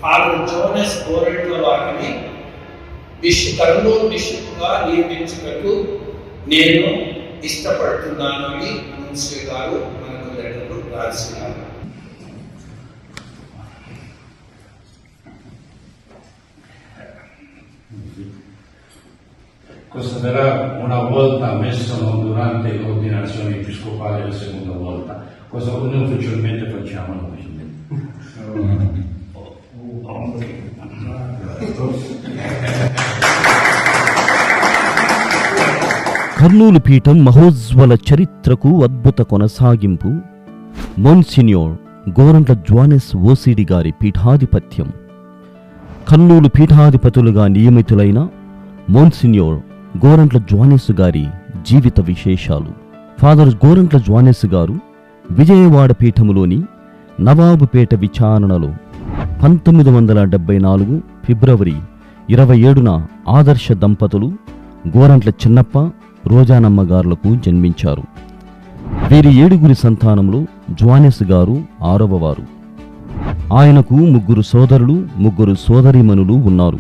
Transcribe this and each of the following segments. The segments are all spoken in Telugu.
ఫాదర్ జోనస్ గోరెంట్ల వారిని కర్నూలు బిషప్గా నియమించుటకు నేను ఇష్టపడుతున్నాను అని మున్సిపల్ గారు మనకు లెటర్లు రాసినారు. Questa sarà una volta messo durante l'ordinazione episcopale la seconda volta. Cosa noi ufficialmente facciamo noi? Kurnool పీఠం మహోజ్వల చరిత్రకు అద్భుత కొనసాగింపు. మోన్సిన్యోర్ గోరంట్ల జ్వానెస్ ఓసిడి గారి పీఠాధిపత్యం. కర్నూలు పీఠాధిపతులుగా నియమితులైన మోన్సిన్యోర్ గోరంట్ల జ్వానెస్ గారి జీవిత విశేషాలు. ఫాదర్ గోరంట్ల జ్వానెస్ గారు విజయవాడ పీఠములోని నవాబుపేట విచారణలో 1974 ఫిబ్రవరి 27న ఆదర్శ దంపతులు గోరంట్ల చిన్నప్ప, రోజానమ్మ గారులకు జన్మించారు. వీరి 7 సంతానంలో జ్వానెస్ గారు 6వ వారు. ఆయనకు 3 సోదరులు, 3 సోదరీమణులు ఉన్నారు.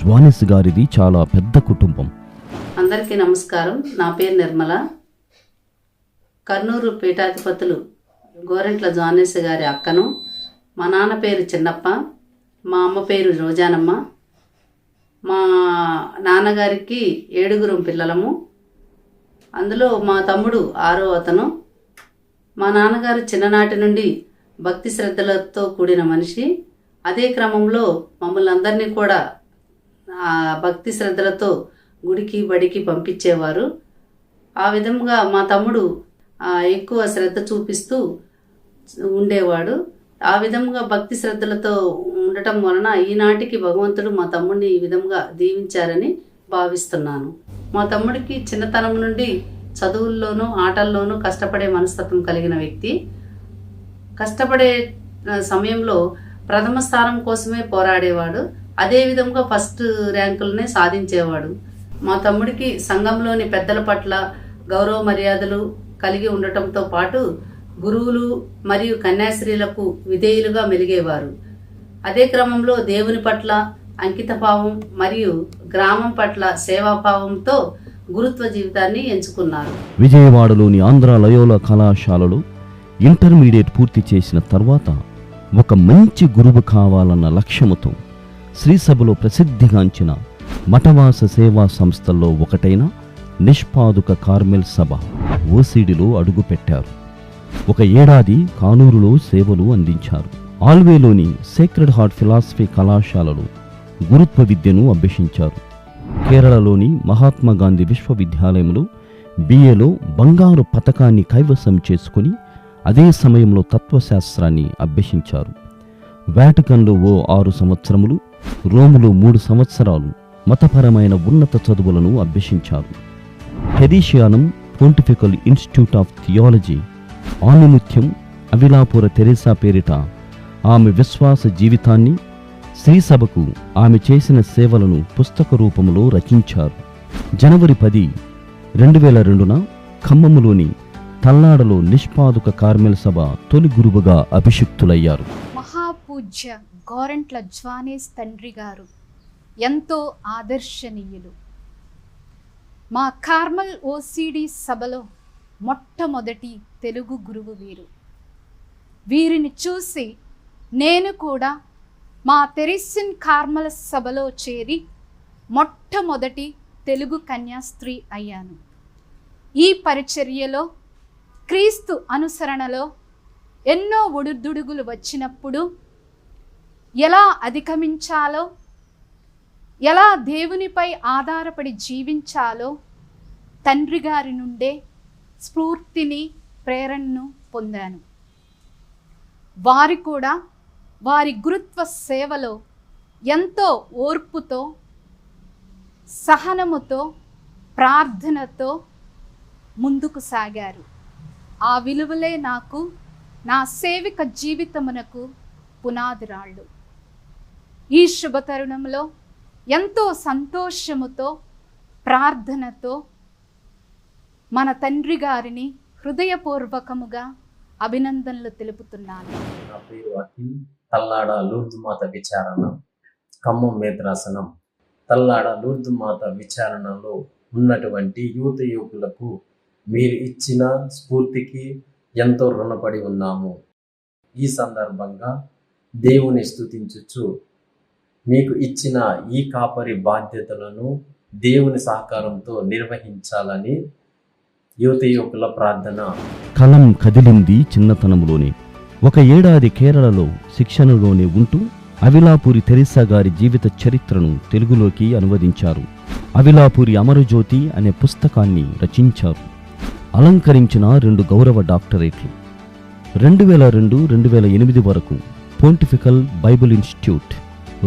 జ్వానెస్ గారిది చాలా పెద్ద కుటుంబం. అందరికీ నమస్కారం. నా పేరు నిర్మల. కర్నూలు పీఠాధిపతులు గోరంట్ల జ్వానెస్ గారి అక్కను. మా నాన్న పేరు చిన్నప్ప, మా అమ్మ పేరు రోజానమ్మ. మా నాన్నగారికి 7 పిల్లలము. అందులో మా తమ్ముడు 6వ అతను. మా నాన్నగారు చిన్ననాటి నుండి భక్తి శ్రద్ధలతో కూడిన మనిషి. అదే క్రమంలో మమ్మల్ని అందరినీ కూడా భక్తి శ్రద్ధలతో గుడికి బడికి పంపించేవారు. ఆ విధంగా మా తమ్ముడు ఎక్కువ శ్రద్ధ చూపిస్తూ ఉండేవాడు. ఆ విధంగా భక్తి శ్రద్ధలతో ఉండటం వలన ఈనాటికి భగవంతుడు మా తమ్ముడిని ఈ విధంగా దీవించారని భావిస్తున్నాను. మా తమ్ముడికి చిన్నతనం నుండి చదువుల్లోనూ ఆటల్లోనూ కష్టపడే మనస్తత్వం కలిగిన వ్యక్తి. కష్టపడే సమయంలో ప్రథమ స్థానం కోసమే పోరాడేవాడు. అదేవిధంగా ఫస్ట్ ర్యాంకులనే సాధించేవాడు. మా తమ్ముడికి సంఘంలోని పెద్దల పట్ల గౌరవ మర్యాదలు కలిగి ఉండటంతో పాటు గురువులు మరియు కన్యాశ్రీలకు విధేయులుగా మెలిగేవారు. అదే క్రమంలో దేవుని పట్ల అంకితభావం మరియు గ్రామం పట్ల సేవాభావంతో గురుత్వ జీవితాన్ని ఎంచుకున్నారు. విజయవాడలోని ఆంధ్ర లయోలా కళాశాలలో ఇంటర్మీడియట్ పూర్తి చేసిన తర్వాత ఒక మంచి గురువు కావాలన్న లక్ష్యముతో శ్రీసభలో ప్రసిద్ధిగాంచిన మఠవాస సేవా సంస్థల్లో ఒకటైన నిష్పాదుక కార్మెల్ సభ ఓసిడిలో అడుగుపెట్టారు. 1 ఏడాది కానూరులో సేవలు అందించారు. ఆల్వేలోని సేక్రెడ్ హార్ట్ ఫిలాసఫీ కళాశాలలో గురుత్వ విద్యను అభ్యసించారు. కేరళలోని మహాత్మా గాంధీ విశ్వవిద్యాలయంలో బిఏలో బంగారు పతకాన్ని కైవసం చేసుకుని అదే సమయంలో తత్వశాస్త్రాన్ని అభ్యసించారు. వాటికన్లో 6 సంవత్సరములు, రోములో 3 సంవత్సరాలు మతపరమైన ఉన్నత చదువులను అభ్యసించారు. హెరీషియానం పొంటిఫికల్ ఇన్స్టిట్యూట్ ఆఫ్ థియాలజీ, ఆణిముత్యం, అవిలాపుర తెరేసా పేరిట ఆమె విశ్వాస జీవితాన్ని, శ్రీసభకు ఆమె చేసిన సేవలను పుస్తక రూపంలో రచించారు. జనవరి 10, 2002న ఖమ్మములోని తల్లాడలో నిష్పాదుక కార్మెల్ సభ తొలి గురువుగా అభిషిక్తులయ్యారు. మహాపూజ్య గోరంట్ల జ్వానెస్ తండ్రి గారు ఎంతో ఆదర్శనీయులు. మా కార్మల్ ఓసిడి సభలో మొట్టమొదటి తెలుగు గురువు వీరు. వీరిని చూసి నేను కూడా మా తెరిసిన్ కార్మల్ సభలో చేరి మొట్టమొదటి తెలుగు కన్యాస్త్రీ అయ్యాను. ఈ పరిచర్యలో క్రీస్తు అనుసరణలో ఎన్నో ఒడిదుడుగులు వచ్చినప్పుడు ఎలా అధిగమించాలో, ఎలా దేవునిపై ఆధారపడి జీవించాలో తండ్రి గారి నుండే స్ఫూర్తిని, ప్రేరణను పొందాను. వారు కూడా వారి గురుత్వ సేవలో ఎంతో ఓర్పుతో, సహనముతో, ప్రార్థనతో ముందుకు సాగారు. ఆ విలువలే నాకు నా సేవిక జీవితమునకు పునాదిరాళ్ళు. ఈ శుభతరుణంలో ఎంతో సంతోషముతో, ప్రార్థనతో మన తండ్రి గారిని హృదయపూర్వకముగా అభినందనలు తెలుపుతున్నాను. నా పేరు అఖిల్. తల్లాడ లూర్దుమాత విచారణ, ఖమ్మం మేత్రాసనం. తల్లాడ లూర్దుమాత విచారణలో ఉన్నటువంటి యువకులకు మీరు ఇచ్చిన స్ఫూర్తికి ఎంతో రుణపడి ఉన్నాము. ఈ సందర్భంగా దేవుని స్తుతించుచు మీకు ఇచ్చిన ఈ కాపరి బాధ్యతలను దేవుని సహకారంతో నిర్వహించాలని యువకుల ప్రార్థన. కలం కదిలింది చిన్నతనంలోనే. ఒక ఏడాది కేరళలో శిక్షణలోనే ఉంటూ అవిలాపూరి తెరిసా గారి జీవిత చరిత్రను తెలుగులోకి అనువదించారు. అవిలాపూరి అమరజ్యోతి అనే పుస్తకాన్ని రచించారు. అలంకరించిన 2 గౌరవ డాక్టరేట్లు. 2002-2008 వరకు పోంటిఫికల్ బైబిల్ ఇన్స్టిట్యూట్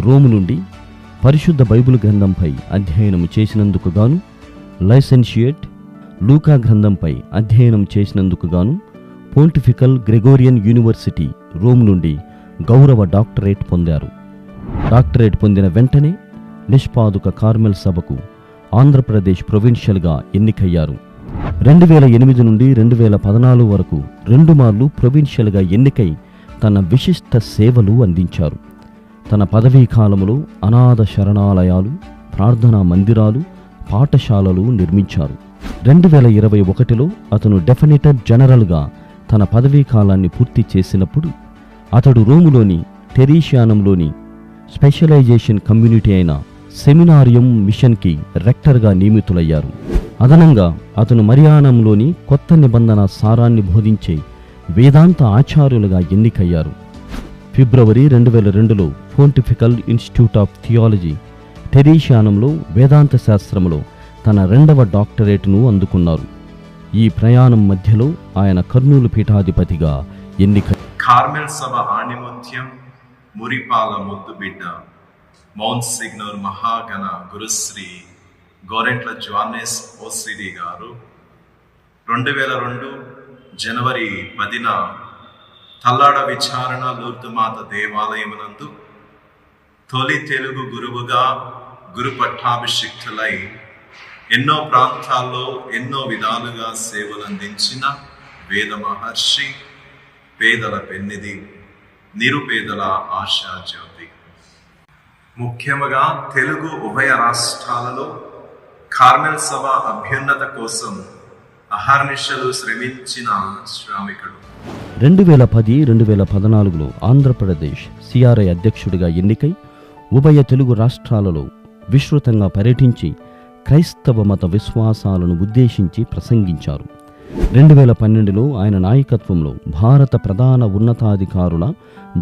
రోమ్ నుండి పరిశుద్ధ బైబిల్ గ్రంథంపై అధ్యయనం చేసినందుకు గాను లైసెన్షియేట్, లూకా గ్రంథంపై అధ్యయనం చేసినందుకు గాను పోంటిఫికల్ గ్రెగోరియన్ యూనివర్సిటీ రోమ్ నుండి గౌరవ డాక్టరేట్ పొందారు. డాక్టరేట్ పొందిన వెంటనే నిష్పాదుక కార్మెల్ సభకు ఆంధ్రప్రదేశ్ ప్రొవిన్షియల్గా ఎన్నికయ్యారు. 2008 నుండి 2014 వరకు 2 మార్లు ప్రొవిన్షియల్గా ఎన్నికై తన విశిష్ట సేవలు అందించారు. తన పదవీ కాలంలో అనాథ శరణాలయాలు, ప్రార్థనా మందిరాలు, పాఠశాలలు నిర్మించారు. 2021లో అతను డెఫినేటర్ జనరల్గా తన పదవీ కాలాన్ని పూర్తి చేసినప్పుడు అతడు రోములోని టెరీషియానంలోని స్పెషలైజేషన్ కమ్యూనిటీ అయిన సెమినారియం మిషన్కి రెక్టర్గా నియమితులయ్యారు. అదనంగా అతను మరియానంలోని కొత్త నిబంధన సారాన్ని బోధించే వేదాంత ఆచార్యులుగా ఎన్నికయ్యారు. ఫిబ్రవరి 2002లో పోంటిఫికల్ ఇన్స్టిట్యూట్ ఆఫ్ థియాలజీ టెరీషియానంలో వేదాంత శాస్త్రంలో తన 2వ డాక్టరేట్ను అందుకున్నారు. ఈ ప్రయాణం మధ్యలో ఆయన కర్నూలు పీఠాధిపతిగా ఎన్నిక. కార్మెల్ సభ ఆణిముత్యం, మురిపాల ముద్దుబిడ్డ, మౌంట్ సిగ్నూర్ మహాగణ గురుశ్రీ గోరెంట్ల జోనెస్ ఓసిడి గారు 2002 జనవరి 10న తల్లాడ విచారణ లూర్దుమాత దేవాలయమునందు తొలి తెలుగు గురువుగా గురు పట్టాభిషిక్తులై ఎన్నో ప్రాంతాల్లో ఎన్నో విధాలుగా సేవలందించిన వేద మహర్షి, పేదల పెన్నిది, నిరుపేదల ఆశాజ్యోతి. ముఖ్యముగా తెలుగు ఉభయ రాష్ట్రాలలో కార్మెల్ సభ అభ్యున్నత కోసం అహర్నిశలు శ్రమించిన శ్రామికుడు. 2010-2014లో ఆంధ్రప్రదేశ్ సిఆర్ఐ అధ్యక్షుడిగా ఎన్నికై ఉభయ తెలుగు రాష్ట్రాలలో విస్తృతంగా పర్యటించి క్రైస్తవ మత విశ్వాసాలను ఉద్దేశించి ప్రసంగించారు. 2012లో ఆయన నాయకత్వంలో భారత ప్రధాన ఉన్నతాధికారుల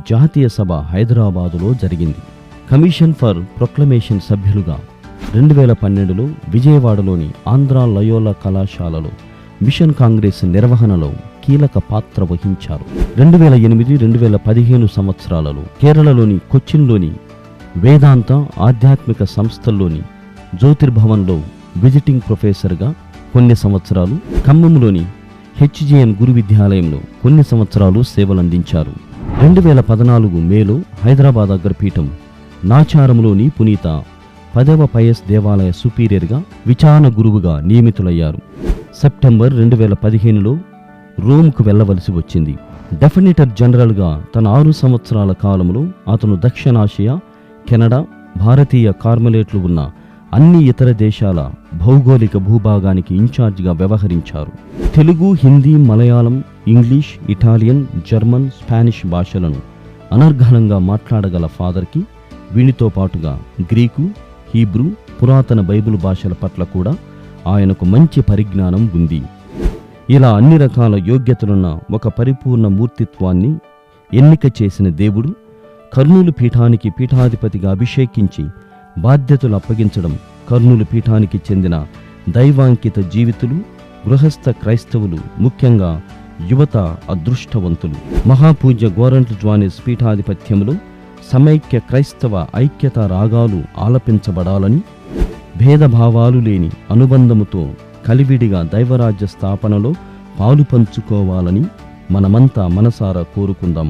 జాతీయ సభ హైదరాబాదులో జరిగింది. కమిషన్ ఫర్ ప్రొక్లమేషన్ సభ్యులుగా 2012లో విజయవాడలోని ఆంధ్ర లయోలా కళాశాలలో మిషన్ కాంగ్రెస్ నిర్వహణలో కీలక పాత్ర వహించారు. 2008-2015 సంవత్సరాలలో కేరళలోని కొచ్చిన్లోని వేదాంత ఆధ్యాత్మిక సంస్థల్లోని జ్యోతిర్భవన్లో విజిటింగ్ ప్రొఫెసర్గా కొన్ని సంవత్సరాలు, ఖమ్మంలోని హెచ్జిఎన్ గురు విద్యాలయంలో కొన్ని సంవత్సరాలు సేవలందించారు. 2014 మేలో హైదరాబాద్ అగ్రపీఠం నాచారంలోని పునీత 10వ పయస్ దేవాలయ సుపీరియర్గా విచారణ గురువుగా నియమితులయ్యారు. సెప్టెంబర్ 2015లో రోమ్కు వెళ్లవలసి వచ్చింది. డెఫినేటర్ జనరల్గా తన 6 సంవత్సరాల కాలంలో అతను దక్షిణాసియా, కెనడా, భారతీయ కార్మెలేట్లు ఉన్న అన్ని ఇతర దేశాల భౌగోళిక భూభాగానికి ఇన్ఛార్జిగా వ్యవహరించారు. Telugu, Hindi, Malayalam, English, Italian, German, Spanish భాషలను అనర్గళంగా మాట్లాడగల ఫాదర్కి వీనితో పాటుగా గ్రీకు, హీబ్రూ, పురాతన బైబిల్ భాషల పట్ల కూడా ఆయనకు మంచి పరిజ్ఞానం ఉంది. ఇలా అన్ని రకాల యోగ్యతలున్న ఒక పరిపూర్ణ మూర్తిత్వాన్ని ఎన్నిక చేసిన దేవుడు కర్నూలు పీఠానికి పీఠాధిపతిగా అభిషేకించి బాధ్యతలు అప్పగించడం కర్నూలు పీఠానికి చెందిన దైవాంకిత జీవితులు, గృహస్థ క్రైస్తవులు, ముఖ్యంగా యువత అదృష్టవంతులు. మహాపూజ్య గోరంట్ల జోనెస్ పీఠాధిపత్యంలో సమైక్య క్రైస్తవ ఐక్యత రాగాలు ఆలపించబడాలని, భేదభావాలు లేని అనుబంధముతో కలివిడిగా దైవరాజ్య స్థాపనలో పాలు పంచుకోవాలని మనమంతా మనసారా కోరుకుందాం.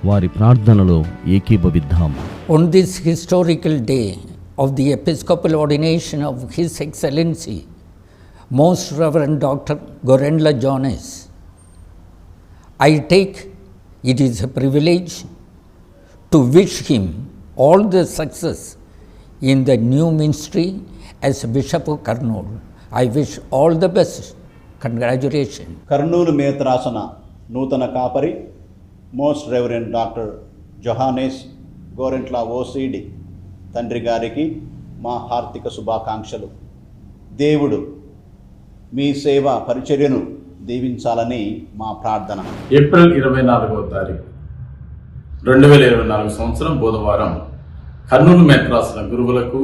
వారి ప్రార్థనలో ఏకీభవిద్దాం. On this historical day of the Episcopal ordination of His Excellency, Most Reverend Dr. Gorendla Jones, I take it is a privilege to wish him all the success in the new ministry as Bishop of Kurnool. I wish all the best. Congratulations. Kurnool మేత్రాసన నూతన కాపరి most reverend doctor Johannes Gorantla OCD తండ్రి గారికి మా హార్దిక శుభాకాంక్షలు. దేవుడు మీ సేవ పరిచర్యను దీవించాలని మా ప్రార్థన. ఏప్రిల్ 24వ తారీఖు 2024 సంవత్సరం బుధవారం కర్నూలు మెట్రాసుల గురువులకు,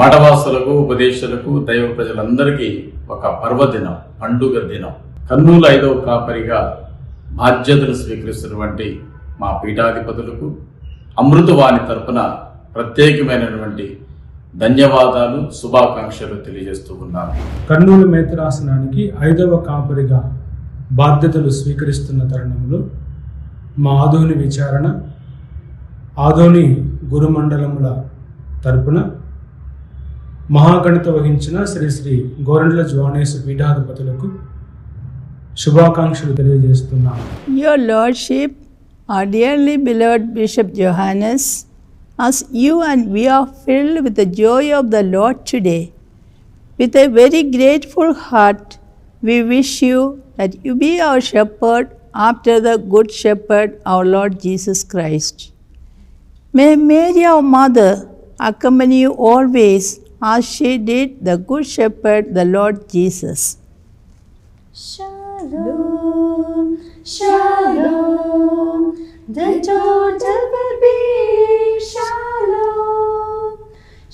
మఠవాసులకు, ఉపదేశాలకు, దైవ ప్రజలందరికీ ఒక పర్వదినం, పండుగ దినం. కర్నూలు 5వ కాపరిగా బాధ్యతలు స్వీకరిస్తున్నటువంటి మా పీఠాధిపతులకు అమృతవాణి తరపున ప్రత్యేకమైనటువంటి ధన్యవాదాలు, శుభాకాంక్షలు తెలియజేస్తూ ఉన్నాను. కర్నూలు మేత్రాసనానికి 5వ కాపరిగా బాధ్యతలు స్వీకరిస్తున్న తరుణంలో మా ఆదోని విచారణ, ఆదోని గురుమండలముల తరపున మహాగణిత వహించిన శ్రీ శ్రీ గోరెంట్ల జోహానేసు పీఠాధిపతులకు శుభాకాంక్షలు తెలియజేస్తున్నాను. Your Lordship, our dearly beloved Bishop Johannes, as you and we are filled with the joy of the Lord today, with a very grateful heart, we wish you that you be our shepherd after the Good Shepherd, our Lord Jesus Christ. May Mary, our Mother, accompany you always as she did the Good Shepherd, the Lord Jesus. Shalom, shalom, the total well-being, shalom,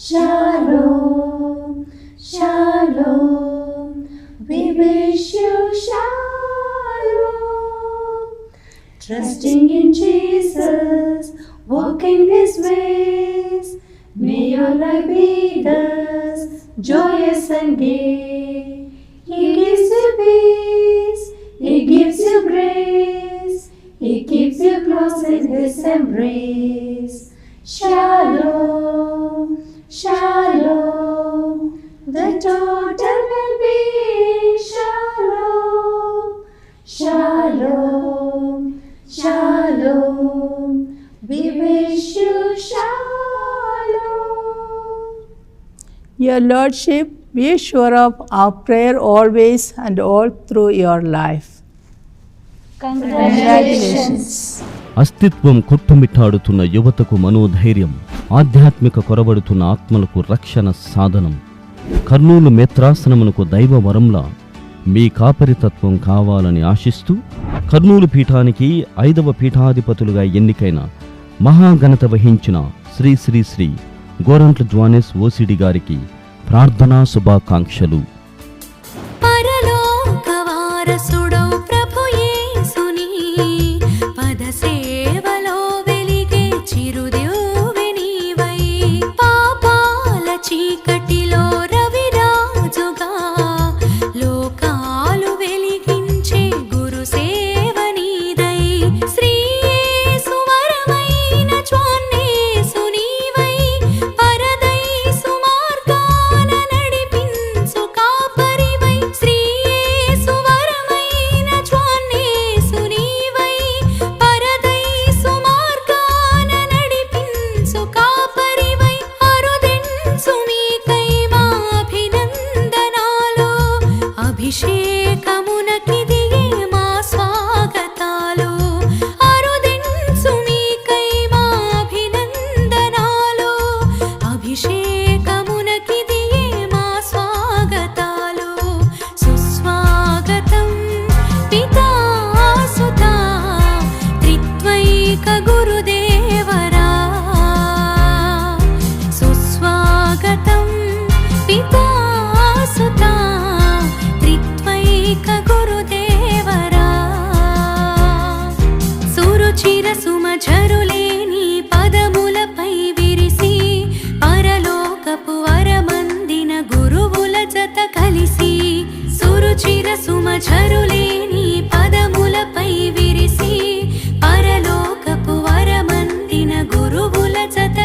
shalom, shalom, we wish you shalom. Trusting in Jesus, walking His ways, may your life be thus joyous and gay. He gives you peace, He gives you grace, He keeps you close in His embrace. Shalom, shalom, the total well-being, shalom, shalom, shalom, we wish you shalom. Your Lordship, be sure of our prayer always and all through your life. Congratulations. అస్తిత్వం కొట్టుమిట్టాడుతున్న యువతకు మనోధైర్యం, ఆధ్యాత్మిక కొరబడుతున్న ఆత్మలకు రక్షణ సాధనం. కర్నూలు మేత్రాసనమునకు దైవ వరంలా మీ కాపరితత్వం కావాలని ఆశిస్తూ కర్నూలు పీఠానికి 5వ పీఠాధిపతులుగా ఎన్నికైన మహాఘనత వహించిన శ్రీ శ్రీ శ్రీ గోరంట్ల జోహానెస్ ఓసిడి గారికి ప్రార్థనా శుభాకాంక్షలు. పరలోకవారసుడౌ ప్రభు యేసుని పద సేవలో వెలిగే చిరుదివ్వె నీవై, పాపాల చీకటిలో రవిరాజుగా లోకాలు వెలిగించే గురు సేవ నీదై, శ్రీ యేసు వరమైన జోహానేసు నీవై, పరదైసు మార్గాన నడిపించు కాపరివై, శ్రీ యేసు వరమైన జోహానేసు నీవై, పరదైసు మార్గాన నడిపించు కాపరివై, అరుదించు మీకై మా అభినందనాలు, అభిషేకమునకిదియే మా స్వాగతాలు, అరుదించు మీకై మా అభినందనాలు, అభిషేకమునకిదియే మా స్వాగతాలు. సుస్వాగతం పితా సుతా త్రిత్వైక గురుదేవరా, సుస్వాగతం పితా సుతా త్రిత్వైక గురుదేవరా. సురుచిర సుమఝరులేని పదములపై విరిసి, పరలోకపు వరమందిన గురువుల జత కలిసి, సురుచిర సుమఝరులేని పదములపై విరిసి, పరలోకపు వరమందిన గురువుల జత